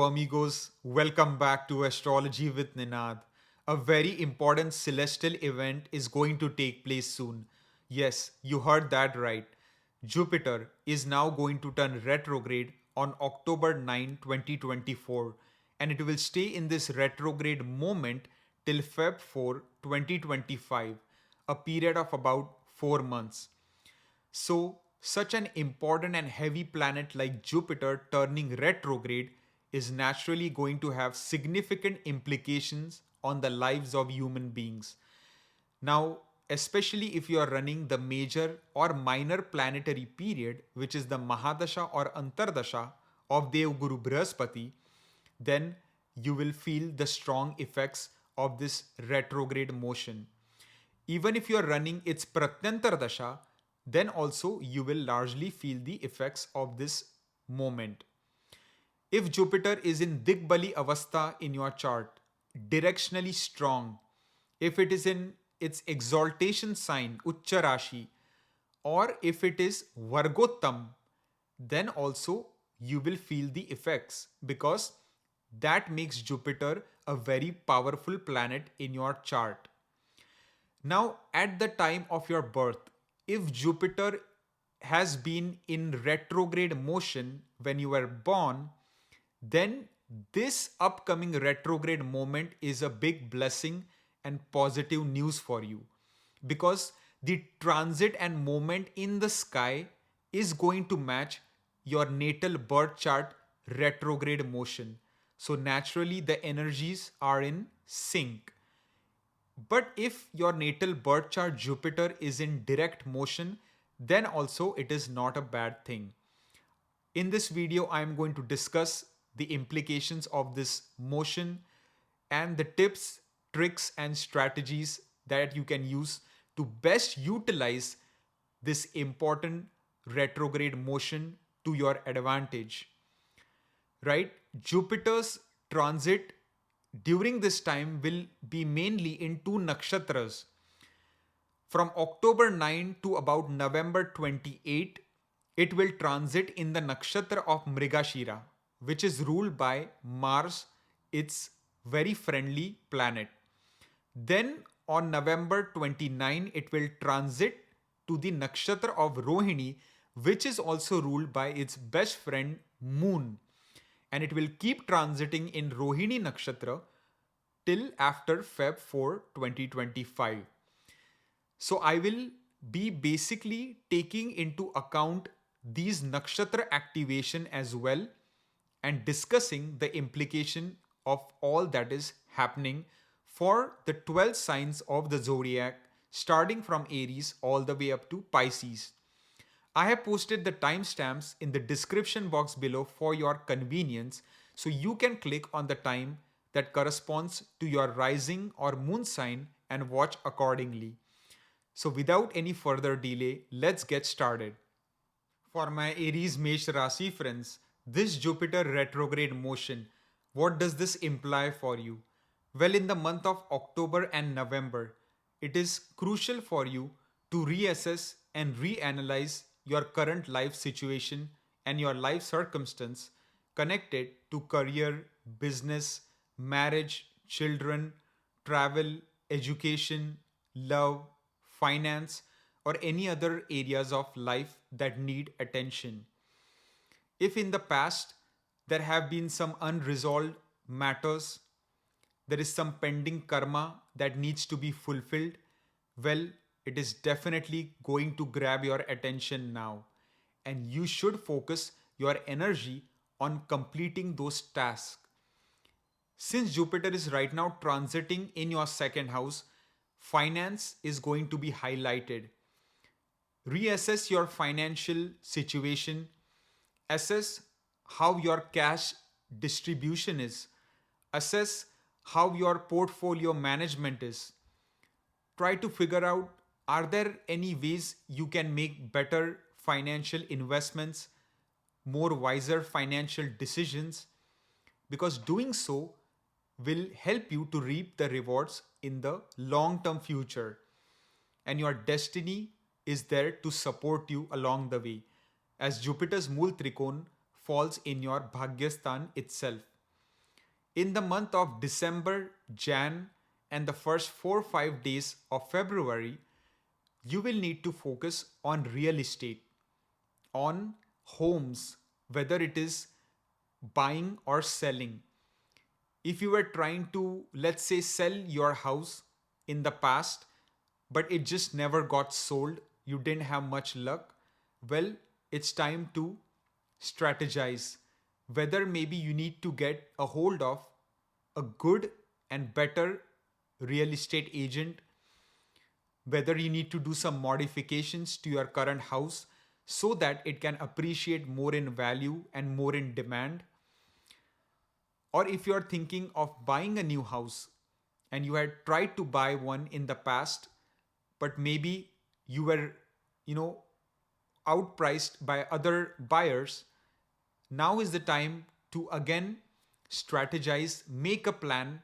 amigos. Welcome back to Astrology with Ninad. A very important celestial event is going to take place soon. Yes, you heard that right. Jupiter is now going to turn retrograde on October 9, 2024, and it will stay in this retrograde moment till Feb 4, 2025, a period of about 4 months. So, such an important and heavy planet like Jupiter turning retrograde is naturally going to have significant implications on the lives of human beings. Now, especially if you are running the major or minor planetary period, which is the Mahadasha or Antardasha of Devguru Brihaspati, then you will feel the strong effects of this retrograde motion. Even if you are running its Pratyantar Dasha, then also you will largely feel the effects of this moment. If Jupiter is in Digbali Avastha in your chart, directionally strong, if it is in its exaltation sign, Ucha Rashi, or if it is Vargottam, then also you will feel the effects because that makes Jupiter a very powerful planet in your chart. Now, at the time of your birth, if Jupiter has been in retrograde motion when you were born, then this upcoming retrograde moment is a big blessing and positive news for you because the transit and moment in the sky is going to match your natal birth chart retrograde motion. So, naturally, the energies are in sync. But if your natal birth chart Jupiter is in direct motion, then also it is not a bad thing. In this video, I am going to discuss the implications of this motion and the tips, tricks, and strategies that you can use to best utilize this important retrograde motion to your advantage. Right? Jupiter's transit during this time will be mainly in two nakshatras. From October 9 to about November 28, it will transit in the nakshatra of Mrigashira, which is ruled by Mars, its very friendly planet. Then on November 29, it will transit to the nakshatra of Rohini, which is also ruled by its best friend Moon, and it will keep transiting in Rohini Nakshatra till after Feb 4, 2025. So I will be basically taking into account these nakshatra activation as well and discussing the implication of all that is happening for the 12 signs of the zodiac starting from Aries all the way up to Pisces. I have posted the timestamps in the description box below for your convenience, so you can click on the time that corresponds to your rising or moon sign and watch accordingly. So without any further delay, let's get started. For my Aries Mesh Rasi friends, this Jupiter retrograde motion, what does this imply for you? Well, in the month of October and November, it is crucial for you to reassess and reanalyze your current life situation and your life circumstance connected to career, business, marriage, children, travel, education, love, finance, or any other areas of life that need attention. If in the past there have been some unresolved matters, there is some pending karma that needs to be fulfilled, well, it is definitely going to grab your attention now. And you should focus your energy on completing those tasks. Since Jupiter is right now transiting in your second house, finance is going to be highlighted. Reassess your financial situation, assess how your cash distribution is, assess how your portfolio management is. Try to figure out, are there any ways you can make better financial investments, more wiser financial decisions, because doing so will help you to reap the rewards in the long term future, and your destiny is there to support you along the way as Jupiter's Mool Trikon falls in your Bhagyasthan itself. In the month of December, Jan, and the first 4 or 5 days of February, you will need to focus on real estate, on homes, whether it is buying or selling. If you were trying to, let's say, sell your house in the past, but it just never got sold, you didn't have much luck, well, it's time to strategize whether maybe you need to get a hold of a good and better real estate agent, whether you need to do some modifications to your current house so that it can appreciate more in value and more in demand. Or if you're thinking of buying a new house and you had tried to buy one in the past, but maybe you were, you know, outpriced by other buyers, now is the time to again strategize, make a plan,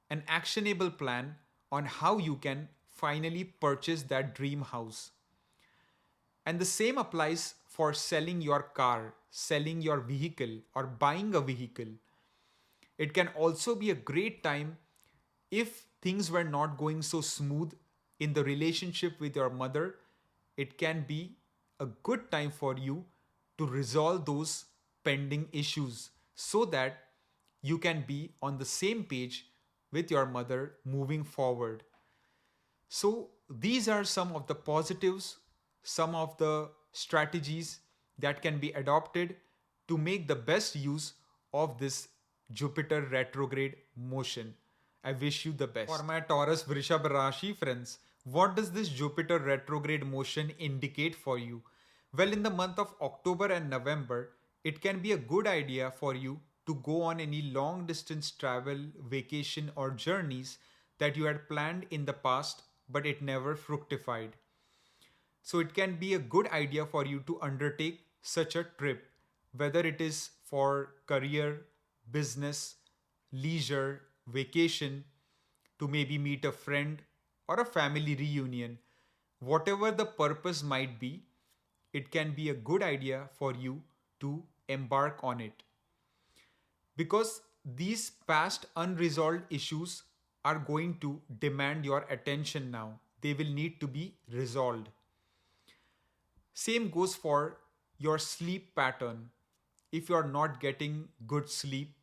an actionable plan on how you can finally purchase that dream house. And the same applies for selling your car, selling your vehicle, or buying a vehicle. It can also be a great time if things were not going so smooth in the relationship with your mother. It can be a good time for you to resolve those pending issues so that you can be on the same page with your mother moving forward. So, these are some of the positives, some of the strategies that can be adopted to make the best use of this Jupiter retrograde motion. I wish you the best. For my Taurus Vrishabha Rashi friends, what does this Jupiter retrograde motion indicate for you? Well, in the month of October and November, it can be a good idea for you to go on any long distance travel, vacation, or journeys that you had planned in the past but it never fructified. So it can be a good idea for you to undertake such a trip, whether it is for career, business, leisure, vacation, to maybe meet a friend or a family reunion. Whatever the purpose might be, it can be a good idea for you to embark on it. Because these past unresolved issues are going to demand your attention now. They will need to be resolved. Same goes for your sleep pattern. If you are not getting good sleep,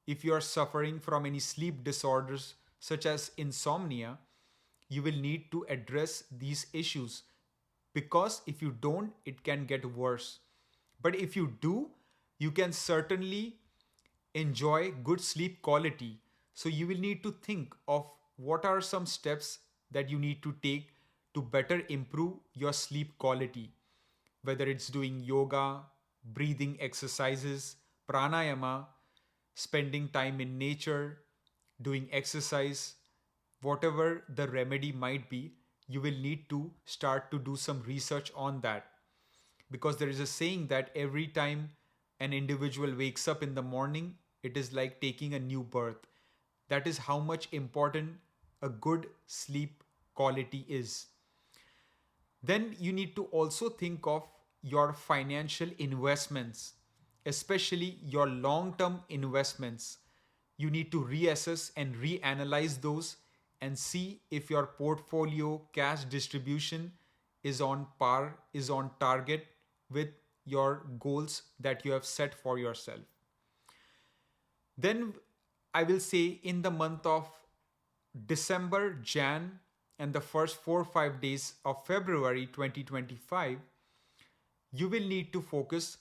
if you are suffering from any sleep disorders such as insomnia, you will need to address these issues because if you don't, it can get worse. But if you do, you can certainly enjoy good sleep quality. So you will need to think of what are some steps that you need to take to better improve your sleep quality, whether it's doing yoga, breathing exercises, pranayama, spending time in nature, doing exercise, whatever the remedy might be, you will need to start to do some research on that. Because there is a saying that every time an individual wakes up in the morning, it is like taking a new birth. That is how much important a good sleep quality is. Then you need to also think of your financial investments, especially your long term investments. You need to reassess and reanalyze those and see if your portfolio cash distribution is on par, is on target with your goals that you have set for yourself. Then I will say in the month of December, Jan, and the first 4 or 5 days of February 2025, you will need to focus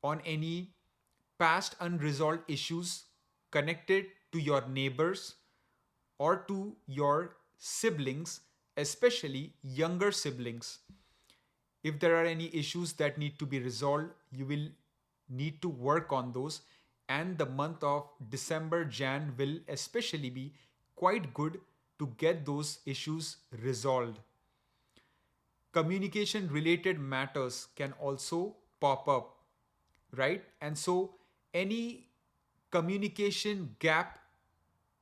on any past unresolved issues connected to your neighbors or to your siblings, especially younger siblings. If there are any issues that need to be resolved, you will need to work on those. And the month of December, Jan will especially be quite good to get those issues resolved. Communication related matters can also pop up, right? And so, any communication gap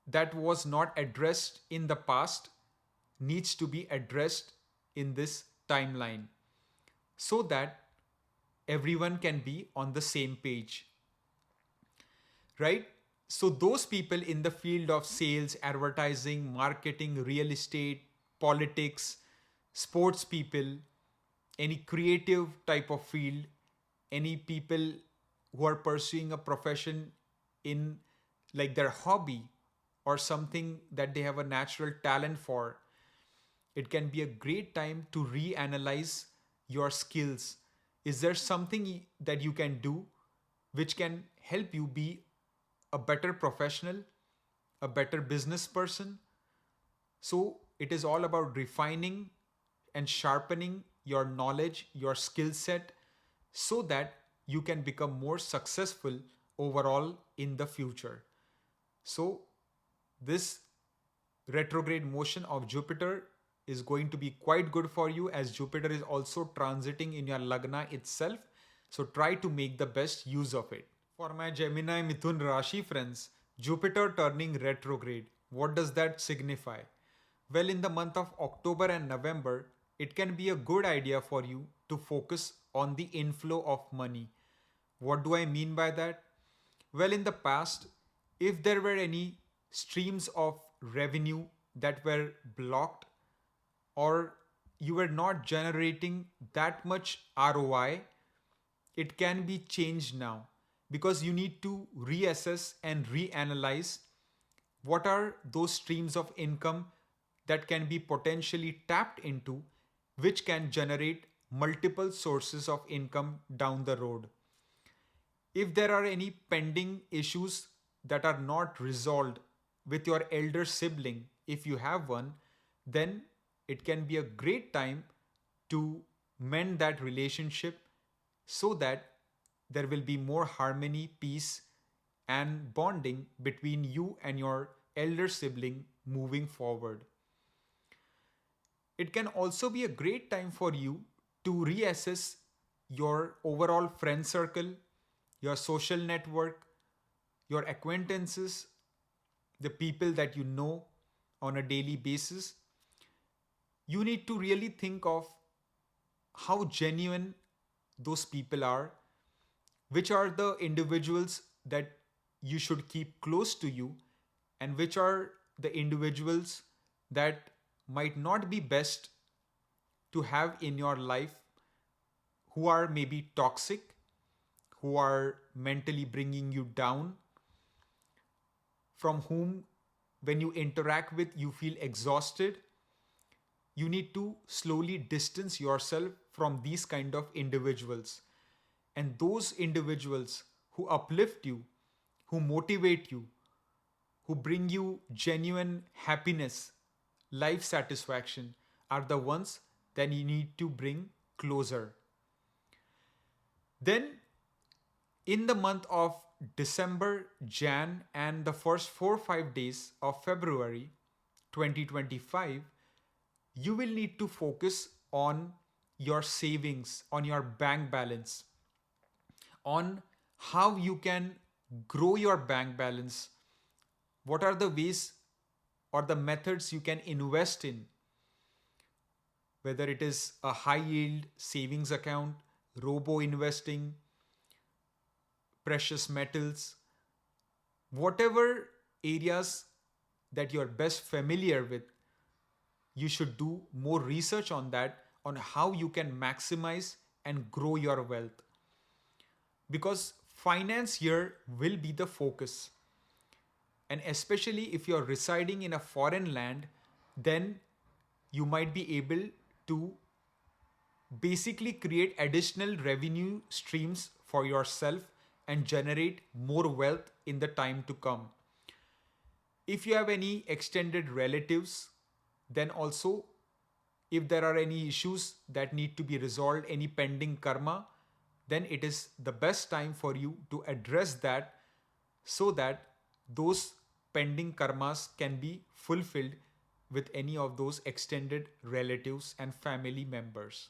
that was not addressed in the past needs to be addressed in this timeline so that everyone can be on the same page, right? So, those people in the field of sales, advertising, marketing, real estate, politics, sports people, any creative type of field, any people who are pursuing a profession in like their hobby or something that they have a natural talent for, it can be a great time to reanalyze your skills. Is there something that you can do which can help you be a better professional, a better business person? So it is all about refining and sharpening your knowledge, your skill set, so that you can become more successful overall in the future. So, this retrograde motion of Jupiter is going to be quite good for you, as Jupiter is also transiting in your Lagna itself. So, try to make the best use of it. For my Gemini Mithun Rashi friends, Jupiter turning retrograde, what does that signify? Well, in the month of October and November, it can be a good idea for you to focus on the inflow of money. What do I mean by that? Well, in the past, if there were any streams of revenue that were blocked, or you were not generating that much ROI, it can be changed now, because you need to reassess and reanalyze what are those streams of income that can be potentially tapped into, which can generate multiple sources of income down the road. If there are any pending issues that are not resolved with your elder sibling, if you have one, then it can be a great time to mend that relationship, so that there will be more harmony, peace, and bonding between you and your elder sibling moving forward. It can also be a great time for you to reassess your overall friend circle, your social network, your acquaintances, the people that you know on a daily basis. You need to really think of how genuine those people are, which are the individuals that you should keep close to you, and which are the individuals that might not be best to have in your life, who are maybe toxic, who are mentally bringing you down, from whom, when you interact with, you feel exhausted. You need to slowly distance yourself from these kind of individuals. And those individuals who uplift you, who motivate you, who bring you genuine happiness, life satisfaction, are the ones that you need to bring closer. Then, in the month of December, Jan, and the first 4 or 5 days of February 2025, you will need to focus on your savings, on your bank balance, on how you can grow your bank balance. What are the ways or the methods you can invest in, whether it is a high yield savings account, robo investing, precious metals, whatever areas that you're best familiar with, you should do more research on that, on how you can maximize and grow your wealth. Because finance here will be the focus. And especially if you're residing in a foreign land, then you might be able to basically create additional revenue streams for yourself and generate more wealth in the time to come. If you have any extended relatives, then also, if there are any issues that need to be resolved, any pending karma, then it is the best time for you to address that, so that those pending karmas can be fulfilled with any of those extended relatives and family members.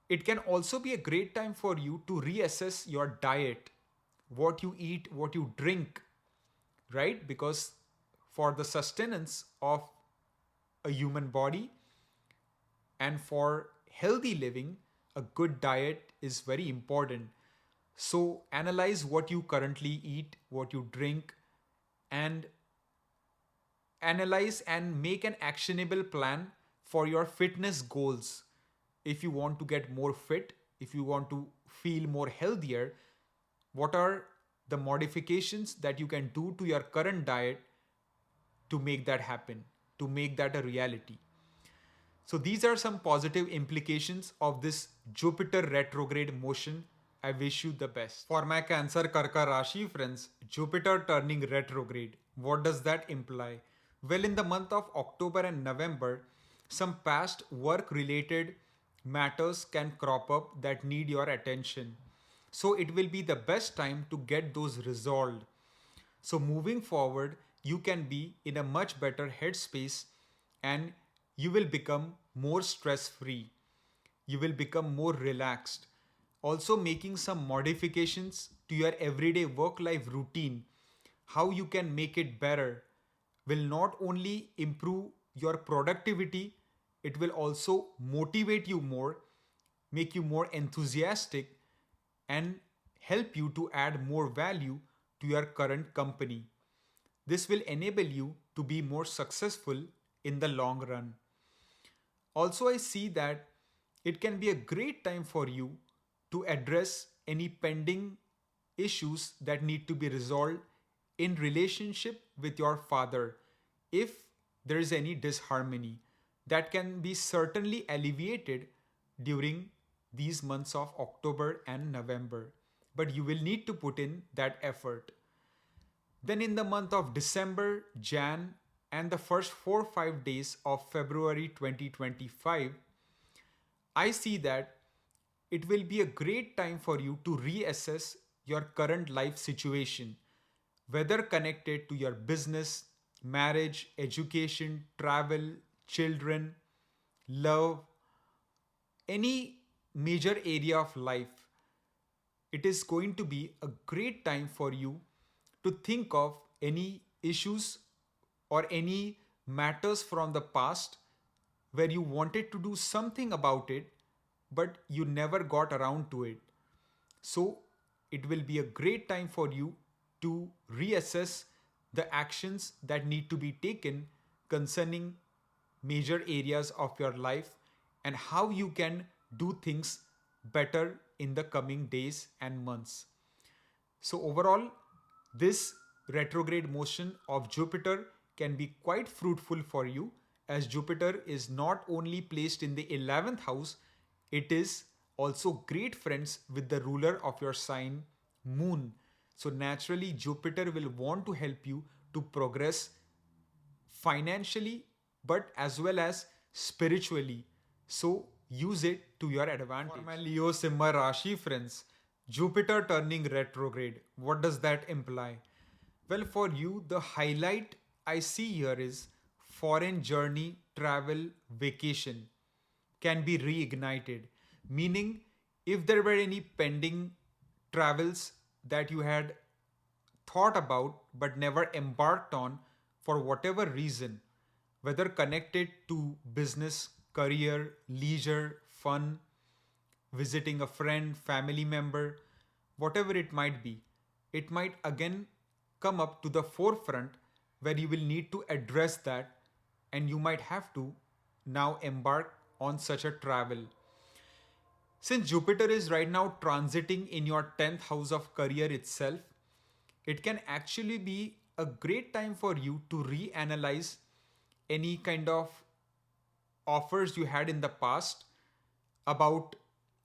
It can also be a great time for you to reassess your diet, what you eat, what you drink, right? Because for the sustenance of a human body and for healthy living, a good diet is very important. So analyze what you currently eat, what you drink, and analyze and make an actionable plan for your fitness goals. If you want to get more fit, if you want to feel more healthier, what are the modifications that you can do to your current diet to make that happen, to make that a reality? So these are some positive implications of this Jupiter retrograde motion. I wish you the best. For my Cancer Karka Rashi friends, Jupiter turning retrograde, what does that imply? Well, in the month of October and November, some past work related matters can crop up that need your attention. So it will be the best time to get those resolved. So moving forward, you can be in a much better headspace and you will become more stress free. You will become more relaxed. Also, making some modifications to your everyday work life routine, how you can make it better, will not only improve your productivity, it will also motivate you more, make you more enthusiastic, and help you to add more value to your current company. This will enable you to be more successful in the long run. Also, I see that it can be a great time for you to address any pending issues that need to be resolved in relationship with your father. If there is any disharmony, that can be certainly alleviated during these months of October and November. But you will need to put in that effort. Then in the month of December, Jan, and the first 4 or 5 days of February 2025, I see that it will be a great time for you to reassess your current life situation, whether connected to your business, marriage, education, travel, children, love, any major area of life. It is going to be a great time for you to think of any issues or any matters from the past where you wanted to do something about it, but you never got around to it. So it will be a great time for you to reassess the actions that need to be taken concerning major areas of your life and how you can do things better in the coming days and months. So, overall, this retrograde motion of Jupiter can be quite fruitful for you, as Jupiter is not only placed in the 11th house, it is also great friends with the ruler of your sign, Moon. So, naturally, Jupiter will want to help you to progress financially but as well as spiritually. So use it to your advantage. For my Leo Simha Rashi friends, Jupiter turning retrograde, what does that imply? Well, for you, the highlight I see here is foreign journey, travel, vacation can be reignited. Meaning, if there were any pending travels that you had thought about but never embarked on for whatever reason, whether connected to business, career, leisure, fun, visiting a friend, family member, whatever it might be, it might again come up to the forefront where you will need to address that and you might have to now embark on such a travel. Since Jupiter is right now transiting in your 10th house of career itself, it can actually be a great time for you to reanalyze any kind of offers you had in the past about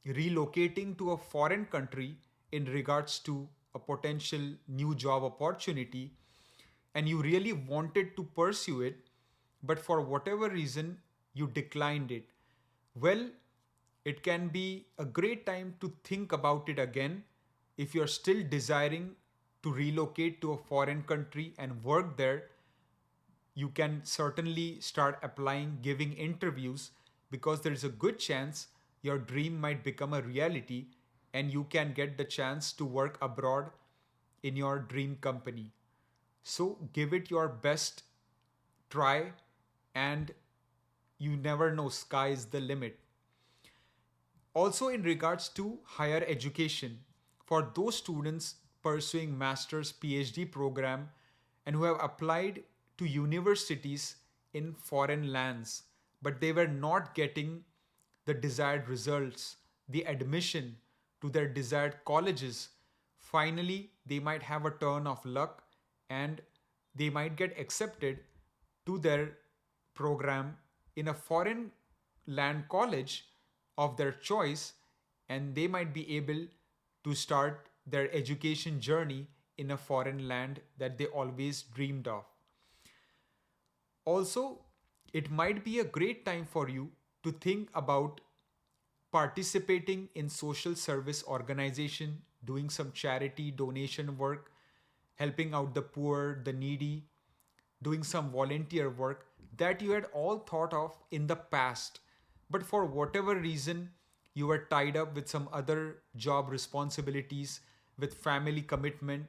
relocating to a foreign country in regards to a potential new job opportunity and you really wanted to pursue it, but for whatever reason you declined it. Well, it can be a great time to think about it again if you're still desiring to relocate to a foreign country and work there. You can certainly start applying, giving interviews, because there is a good chance your dream might become a reality and you can get the chance to work abroad in your dream company. So give it your best try, and you never know, sky is the limit. Also, in regards to higher education, For those students pursuing master's PhD program and who have applied to universities in foreign lands, but they were not getting the desired results, the admission to their desired colleges, finally they might have a turn of luck and they might get accepted to their program in a foreign land college of their choice, and they might be able to start their education journey in a foreign land that they always dreamed of. Also, it might be a great time for you to think about participating in social service organization, doing some charity donation work, helping out the poor, the needy, doing some volunteer work that you had all thought of in the past. But for whatever reason, you were tied up with some other job responsibilities, with family commitment.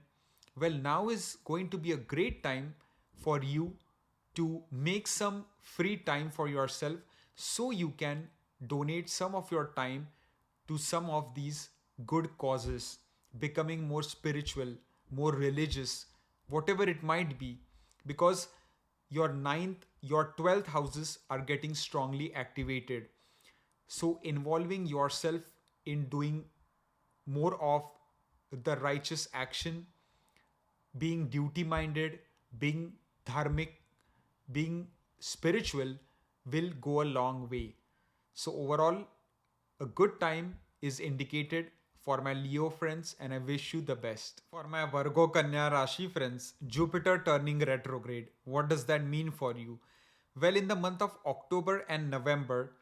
Well, now is going to be a great time for you to make some free time for yourself so you can donate some of your time to some of these good causes, becoming more spiritual, more religious, whatever it might be, because your ninth, your 12th houses are getting strongly activated. So, involving yourself in doing more of the righteous action, being duty minded, being dharmic, being spiritual will go a long way. So, overall, a good time is indicated for my Leo friends, and I wish you the best. For my Virgo Kanya Rashi friends, Jupiter turning retrograde. What does that mean for you? Well, in the month of October and November,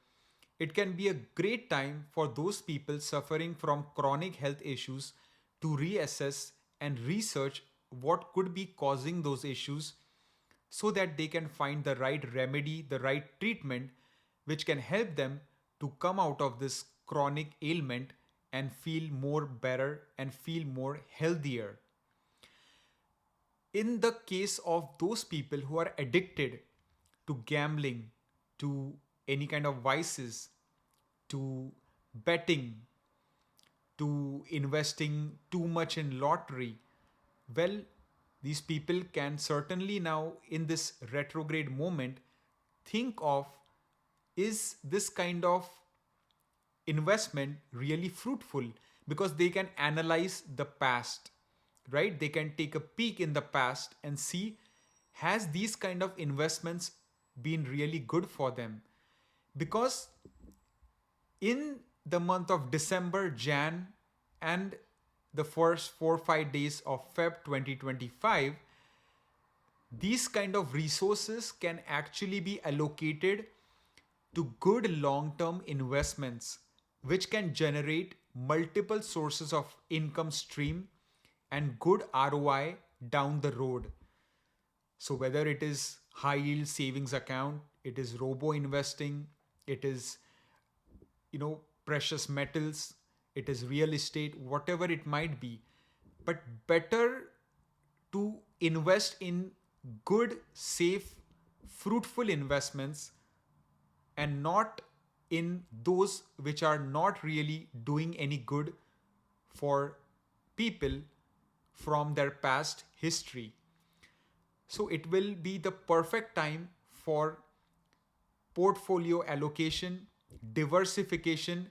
it can be a great time for those people suffering from chronic health issues to reassess and research what could be causing those issues so that they can find the right remedy, the right treatment, which can help them to come out of this chronic ailment and feel more better and feel more healthier. In the case of those people who are addicted to gambling, to any kind of vices, to betting, to investing too much in lottery, well, these people can certainly now, in this retrograde moment, think of, is this kind of investment really fruitful? Because they can analyze the past, right? They can take a peek in the past and see, has these kind of investments been really good for them? Because in the month of December, Jan, and the first 4 or 5 days of Feb 2025, these kind of resources can actually be allocated to good long-term investments which can generate multiple sources of income stream and good ROI down the road. So whether it is high yield savings account, it is robo investing, it is precious metals, it is real estate, whatever it might be, but better to invest in good, safe, fruitful investments and not in those which are not really doing any good for people from their past history. So it will be the perfect time for portfolio allocation, diversification,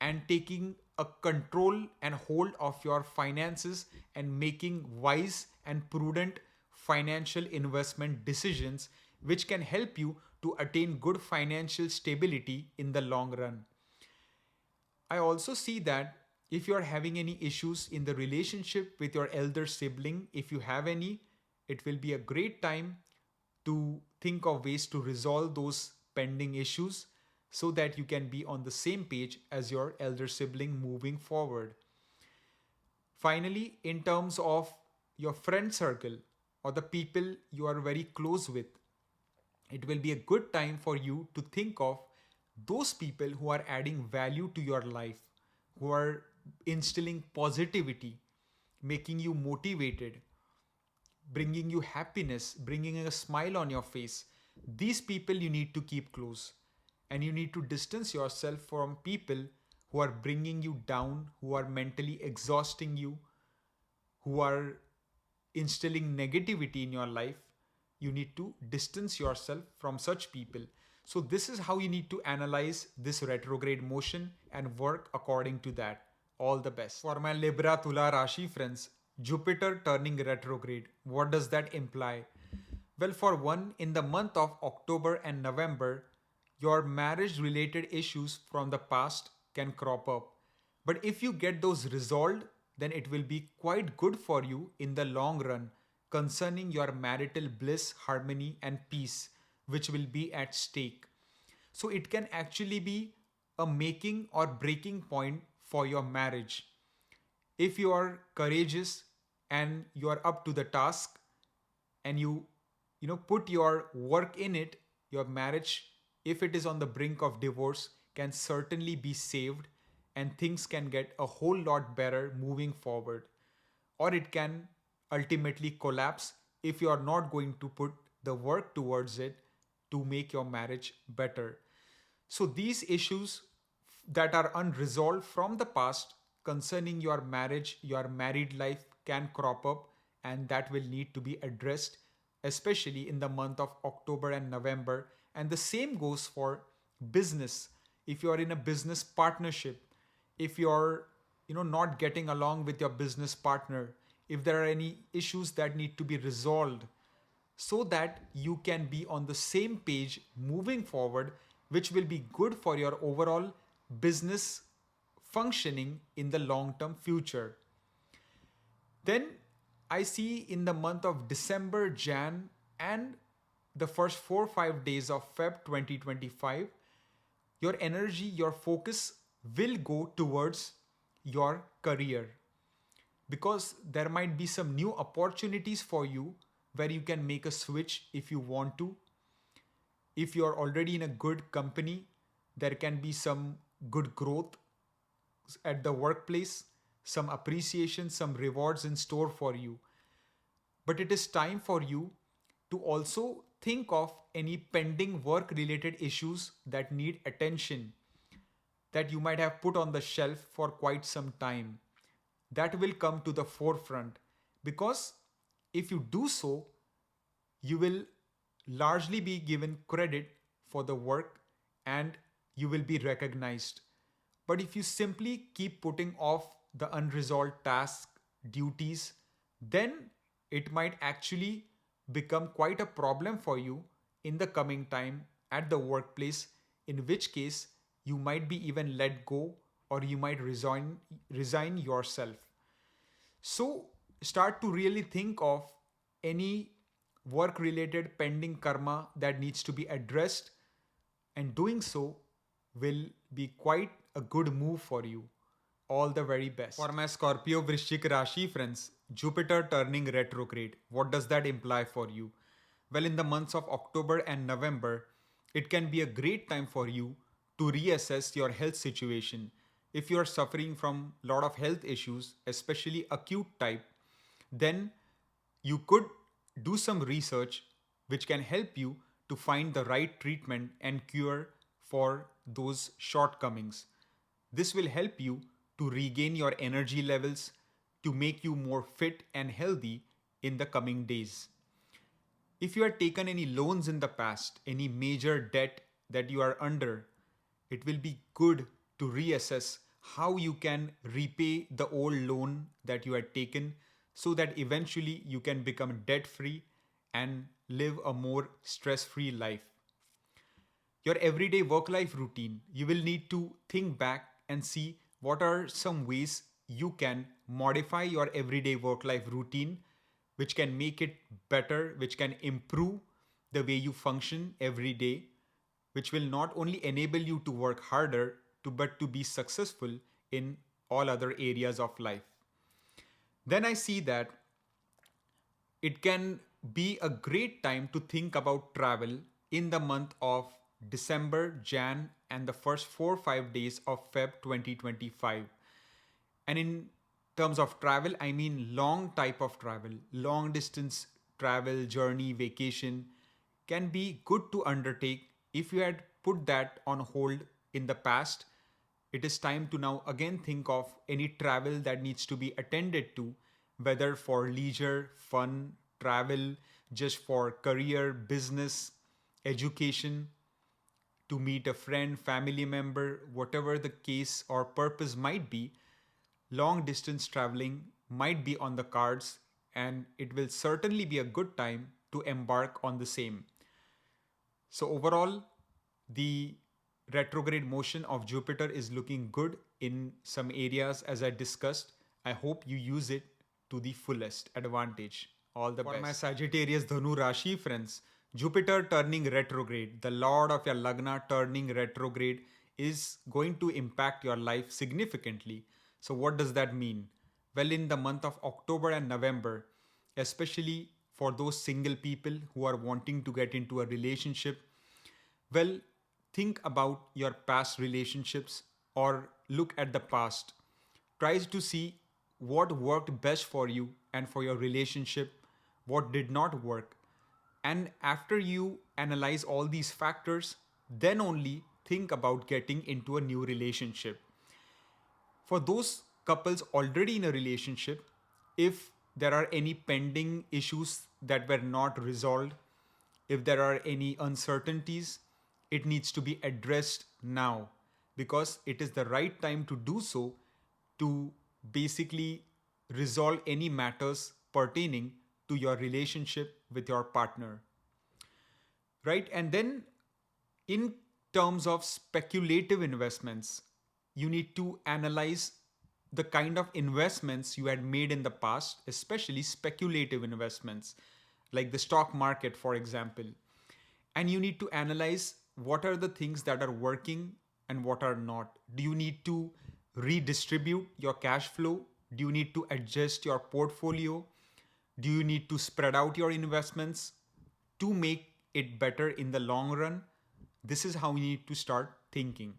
and taking a control and hold of your finances and making wise and prudent financial investment decisions which can help you to attain good financial stability in the long run. I also see that if you are having any issues in the relationship with your elder sibling, if you have any, it will be a great time to think of ways to resolve those pending issues so that you can be on the same page as your elder sibling moving forward. Finally, in terms of your friend circle or the people you are very close with, it will be a good time for you to think of those people who are adding value to your life, who are instilling positivity, making you motivated, bringing you happiness, bringing a smile on your face. These people you need to keep close, and you need to distance yourself from people who are bringing you down, who are mentally exhausting you, who are instilling negativity in your life, you need to distance yourself from such people. So, this is how you need to analyze this retrograde motion and work according to that. All the best. For my Libra Tula Rashi friends, Jupiter turning retrograde, what does that imply? Well, for one, in the month of October and November, your marriage related issues from the past can crop up. But if you get those resolved, then it will be quite good for you in the long run concerning your marital bliss, harmony, and peace, which will be at stake. So it can actually be a making or breaking point for your marriage. If you are courageous and you are up to the task and you put your work in it, your marriage, if it is on the brink of divorce, can certainly be saved and things can get a whole lot better moving forward. Or it can ultimately collapse if you are not going to put the work towards it to make your marriage better. So these issues that are unresolved from the past concerning your marriage, your married life can crop up, and that will need to be addressed, especially in the month of October and November. And the same goes for business. If you are in a business partnership, if you're not getting along with your business partner, if there are any issues that need to be resolved so that you can be on the same page moving forward, which will be good for your overall business functioning in the long term future. Then I see in the month of December, Jan, and the first 4 or 5 days of Feb 2025, your energy, your focus will go towards your career, because there might be some new opportunities for you where you can make a switch if you want to. If you're already in a good company, there can be some good growth at the workplace, some appreciation, some rewards in store for you. But it is time for you to also think of any pending work related issues that need attention, that you might have put on the shelf for quite some time. That will come to the forefront, because if you do so, you will largely be given credit for the work and you will be recognized. But if you simply keep putting off the unresolved tasks, duties, then it might actually become quite a problem for you in the coming time at the workplace, in which case you might be even let go or you might resign yourself. So start to really think of any work related pending karma that needs to be addressed, and doing so will be quite a good move for you. All the very best. For my Scorpio Vrishchik Rashi friends, Jupiter turning retrograde, what does that imply for you? Well, in the months of October and November, it can be a great time for you to reassess your health situation. If you are suffering from a lot of health issues, especially acute type, then you could do some research which can help you to find the right treatment and cure for those shortcomings. This will help you to regain your energy levels, to make you more fit and healthy in the coming days. If you had taken any loans in the past, any major debt that you are under, it will be good to reassess how you can repay the old loan that you had taken, so that eventually you can become debt free and live a more stress free life. Your everyday work life routine, you will need to think back and see what are some ways you can modify your everyday work life routine, which can make it better, which can improve the way you function every day, which will not only enable you to work harder but to be successful in all other areas of life. Then I see that it can be a great time to think about travel in the month of December, Jan, and the first 4 or 5 days of Feb 2025. And in terms of travel, I mean long type of travel, long distance travel, journey, vacation can be good to undertake if you had put that on hold in the past. it is time to now again think of any travel that needs to be attended to, whether for leisure, fun, travel, just for career, business, education, to meet a friend, family member, whatever the case or purpose might be. Long distance traveling might be on the cards, and it will certainly be a good time to embark on the same. So, overall, the retrograde motion of Jupiter is looking good in some areas as I discussed. I hope you use it to the fullest advantage. All the best. For my Sagittarius Dhanu Rashi friends, Jupiter turning retrograde, the Lord of your Lagna turning retrograde, is going to impact your life significantly. So, what does that mean? Well, in the month of October and November, especially for those single people who are wanting to get into a relationship, well, think about your past relationships or look at the past. Try to see what worked best for you and for your relationship, what did not work. And after you analyze all these factors, then only think about getting into a new relationship. For those couples already in a relationship, if there are any pending issues that were not resolved, if there are any uncertainties, it needs to be addressed now because it is the right time to do so, to basically resolve any matters pertaining to your relationship with your partner. Right? And then, in terms of speculative investments, you need to analyze the kind of investments you had made in the past, especially speculative investments, like the stock market, for example. And you need to analyze what are the things that are working and what are not. Do you need to redistribute your cash flow? Do you need to adjust your portfolio? Do you need to spread out your investments to make it better in the long run? This is how you need to start thinking.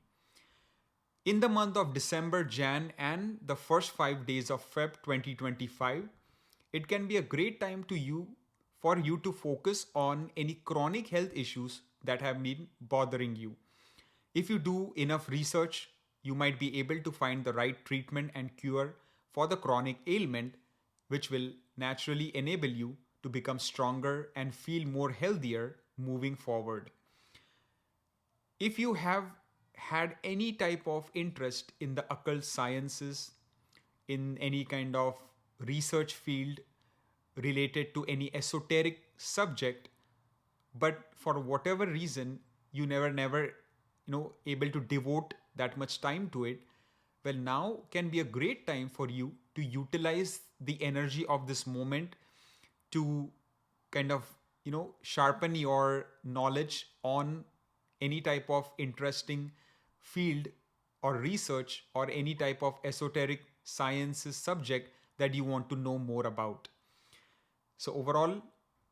In the month of December, Jan, and the first 5 days of Feb 2025, it can be a great time for you to focus on any chronic health issues that have been bothering you. If you do enough research, you might be able to find the right treatment and cure for the chronic ailment, which will naturally enable you to become stronger and feel more healthier moving forward. If you have had any type of interest in the occult sciences, in any kind of research field related to any esoteric subject, but for whatever reason you never able to devote that much time to it, well, now can be a great time for you to utilize the energy of this moment to kind of sharpen your knowledge on any type of interesting field or research or any type of esoteric sciences subject that you want to know more about. So overall,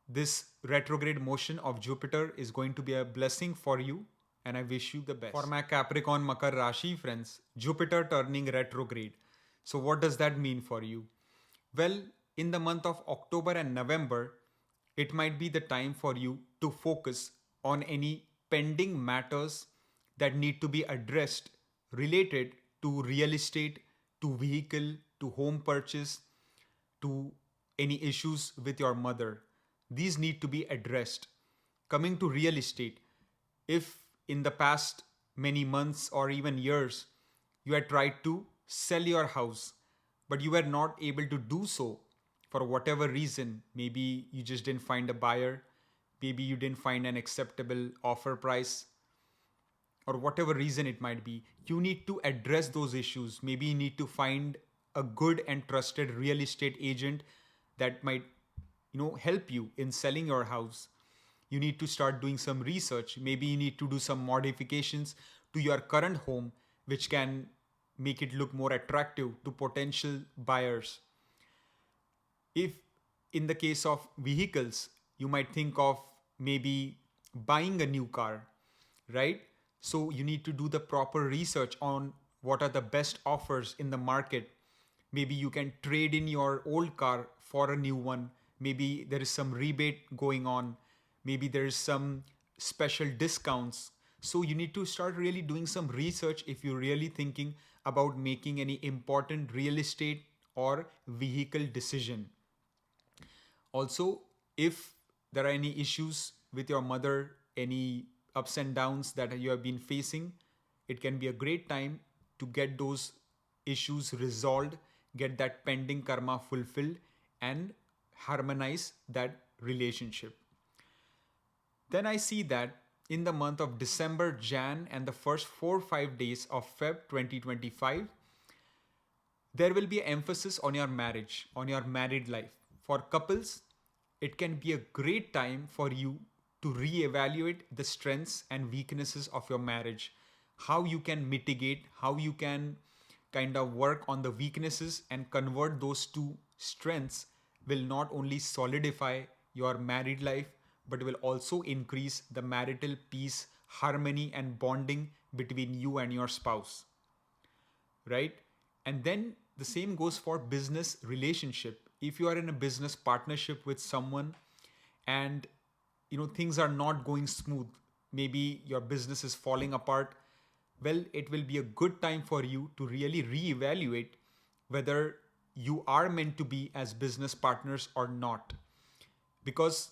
this retrograde motion of Jupiter is going to be a blessing for you, and I wish you the best. For my Capricorn Makar Rashi friends, Jupiter turning retrograde. So what does that mean for you? Well, in the month of October and November, it might be the time for you to focus on any pending matters that need to be addressed related to real estate, to vehicle, to home purchase, to any issues with your mother. These need to be addressed. Coming to real estate, if in the past many months or even years you had tried to sell your house, but you were not able to do so for whatever reason, maybe you just didn't find a buyer, maybe you didn't find an acceptable offer price, or whatever reason it might be, you need to address those issues. Maybe you need to find a good and trusted real estate agent that might help you in selling your house. You need to start doing some research. Maybe you need to do some modifications to your current home which can make it look more attractive to potential buyers. If in the case of vehicles, you might think of maybe buying a new car, right? So you need to do the proper research on what are the best offers in the market. Maybe you can trade in your old car for a new one. Maybe there is some rebate going on. Maybe there is some special discounts. So you need to start really doing some research if you're really thinking about making any important real estate or vehicle decision. Also, if there are any issues with your mother, any ups and downs that you have been facing, it can be a great time to get those issues resolved, get that pending karma fulfilled, and harmonize that relationship. Then I see that in the month of December, Jan, and the first 4 or 5 days of Feb 2025, there will be emphasis on your marriage, on your married life. For couples, it can be a great time for you to reevaluate the strengths and weaknesses of your marriage, how you can mitigate, how you can kind of work on the weaknesses and convert those two strengths will not only solidify your married life but will also increase the marital peace, harmony, and bonding between you and your spouse, right? And then the same goes for business relationship. If you are in a business partnership with someone and things are not going smooth, maybe your business is falling apart, well, it will be a good time for you to really reevaluate whether you are meant to be as business partners or not. Because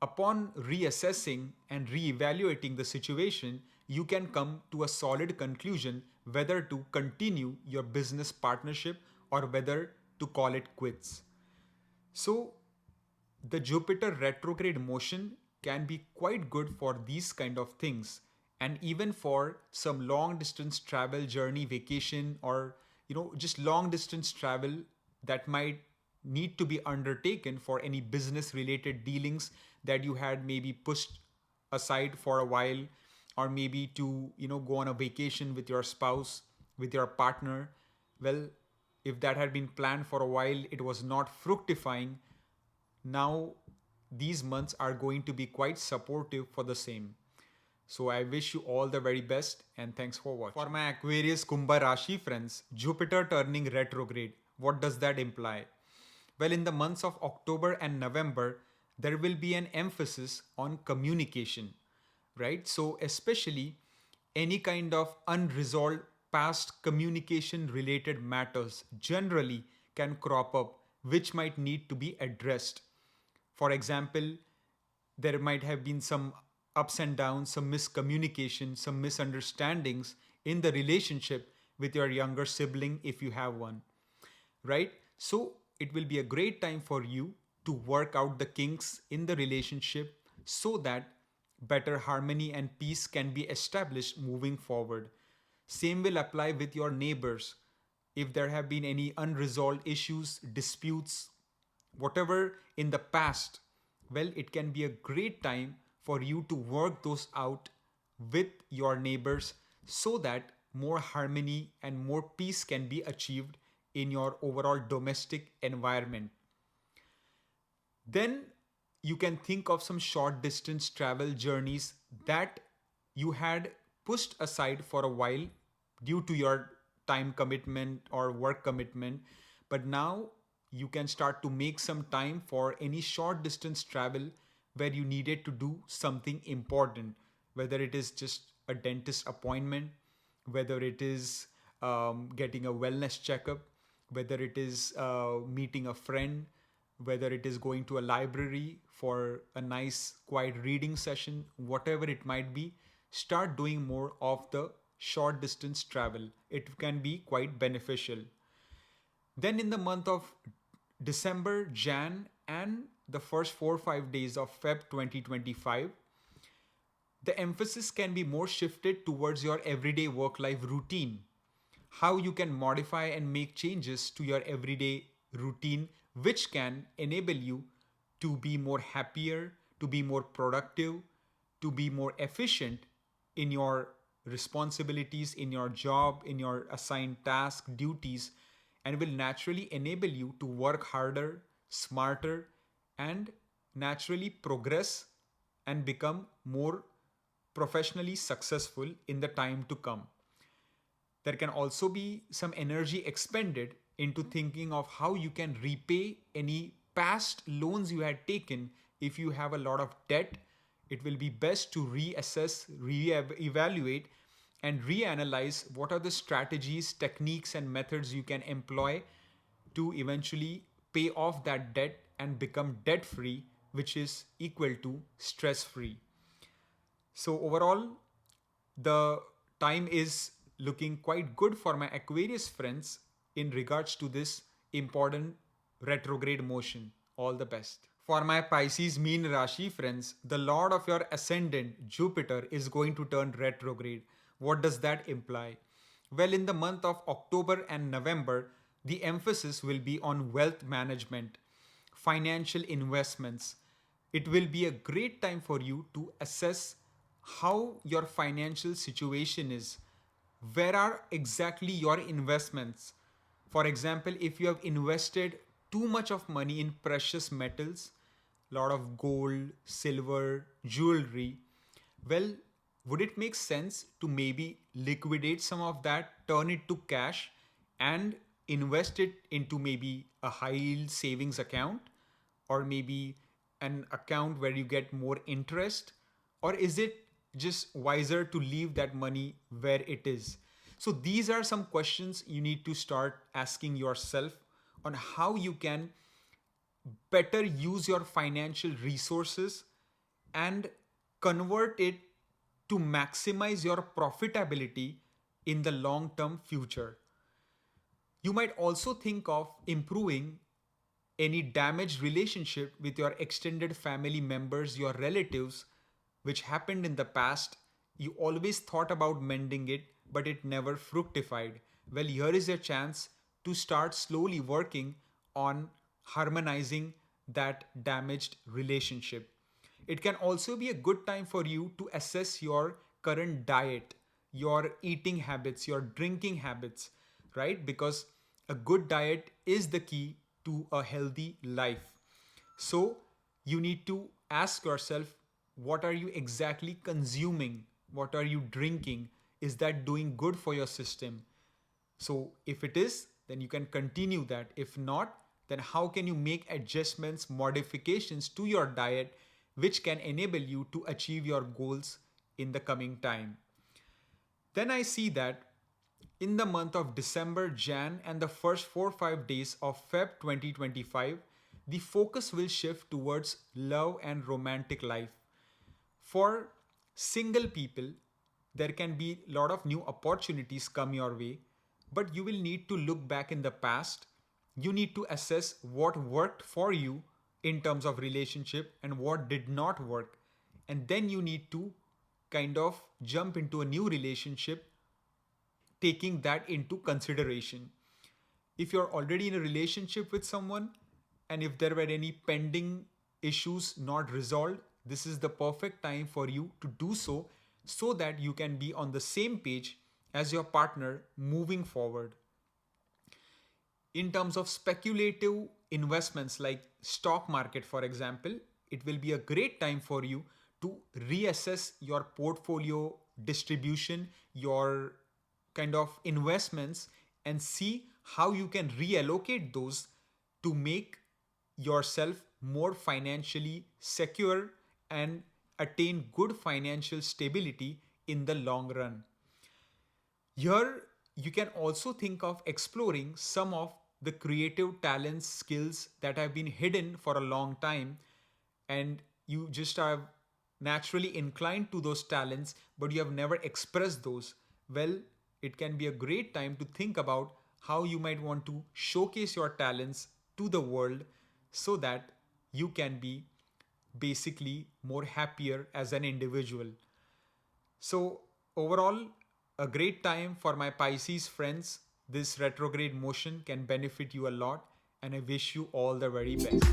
upon reassessing and reevaluating the situation, you can come to a solid conclusion whether to continue your business partnership or whether to call it quits. So, the Jupiter retrograde motion can be quite good for these kind of things, and even for some long distance travel, journey, vacation, or just long distance travel that might need to be undertaken for any business related dealings that you had maybe pushed aside for a while, or maybe to go on a vacation with your spouse, with your partner. Well, if that had been planned for a while, it was not fructifying. Now these months are going to be quite supportive for the same. So I wish you all the very best and thanks for watching. For my Aquarius Kumbha Rashi friends, Jupiter turning retrograde, what does that imply? Well, in the months of October and November, there will be an emphasis on communication, right? So especially any kind of unresolved past communication related matters generally can crop up, which might need to be addressed. For example, there might have been some ups and downs, some miscommunication, some misunderstandings in the relationship with your younger sibling if you have one, right? So it will be a great time for you to work out the kinks in the relationship so that better harmony and peace can be established moving forward. Same will apply with your neighbors. If there have been any unresolved issues, disputes, whatever in the past, well, it can be a great time for you to work those out with your neighbors so that more harmony and more peace can be achieved in your overall domestic environment. Then you can think of some short distance travel journeys that you had pushed aside for a while due to your time commitment or work commitment, but now you can start to make some time for any short distance travel where you needed to do something important, whether it is just a dentist appointment, whether it is getting a wellness checkup, whether it is meeting a friend, whether it is going to a library for a nice quiet reading session, whatever it might be. Start doing more of the short distance travel. It can be quite beneficial. Then in the month of December, Jan, and the first 4 or 5 days of Feb 2025, the emphasis can be more shifted towards your everyday work life routine. How you can modify and make changes to your everyday routine, which can enable you to be more happier, to be more productive, to be more efficient in your responsibilities, in your job, in your assigned task, duties, and will naturally enable you to work harder, smarter, and naturally progress and become more professionally successful in the time to come. There can also be some energy expended into thinking of how you can repay any past loans you had taken if you have a lot of debt, it will be best to reassess, re-evaluate, and reanalyze what are the strategies, techniques, and methods you can employ to eventually pay off that debt and become debt free, which is equal to stress free. So, overall, the time is looking quite good for my Aquarius friends in regards to this important retrograde motion. All the best. For my Pisces Meen Rashi friends, the Lord of your ascendant, Jupiter, is going to turn retrograde. What does that imply? Well, in the month of October and November, the emphasis will be on wealth management, financial investments. It will be a great time for you to assess how your financial situation is. Where are exactly your investments? For example, if you have invested too much of money in precious metals, lot of gold, silver, jewelry, well, would it make sense to maybe liquidate some of that, turn it to cash, and invest it into maybe a high yield savings account, or maybe an account where you get more interest? Or is it just wiser to leave that money where it is? So these are some questions you need to start asking yourself on how you can better use your financial resources and convert it to maximize your profitability in the long term future. You might also think of improving any damaged relationship with your extended family members, your relatives, which happened in the past. You always thought about mending it, but it never fructified. Well, here is a chance to start slowly working on harmonizing that damaged relationship. It can also be a good time for you to assess your current diet, your eating habits, your drinking habits, right? Because a good diet is the key to a healthy life. So you need to ask yourself, what are you exactly consuming? What are you drinking? Is that doing good for your system? So if it is, then you can continue that. If not, then how can you make adjustments, modifications to your diet, which can enable you to achieve your goals in the coming time? Then I see that in the month of December, Jan, and the first 4 or 5 days of Feb 2025, the focus will shift towards love and romantic life. For single people, there can be a lot of new opportunities come your way, but you will need to look back in the past. You need to assess what worked for you in terms of relationship and what did not work. And then you need to kind of jump into a new relationship, taking that into consideration. If you're already in a relationship with someone and if there were any pending issues not resolved, this is the perfect time for you to do so that you can be on the same page as your partner moving forward. In terms of speculative investments like stock market, for example, it will be a great time for you to reassess your portfolio distribution, your kind of investments, and see how you can reallocate those to make yourself more financially secure and attain good financial stability in the long run. Here, you can also think of exploring some of the creative talents, skills that have been hidden for a long time, and you just are naturally inclined to those talents, but you have never expressed those. Well, it can be a great time to think about how you might want to showcase your talents to the world so that you can be basically more happier as an individual. So, overall, a great time for my Pisces friends. This retrograde motion can benefit you a lot, and I wish you all the very best.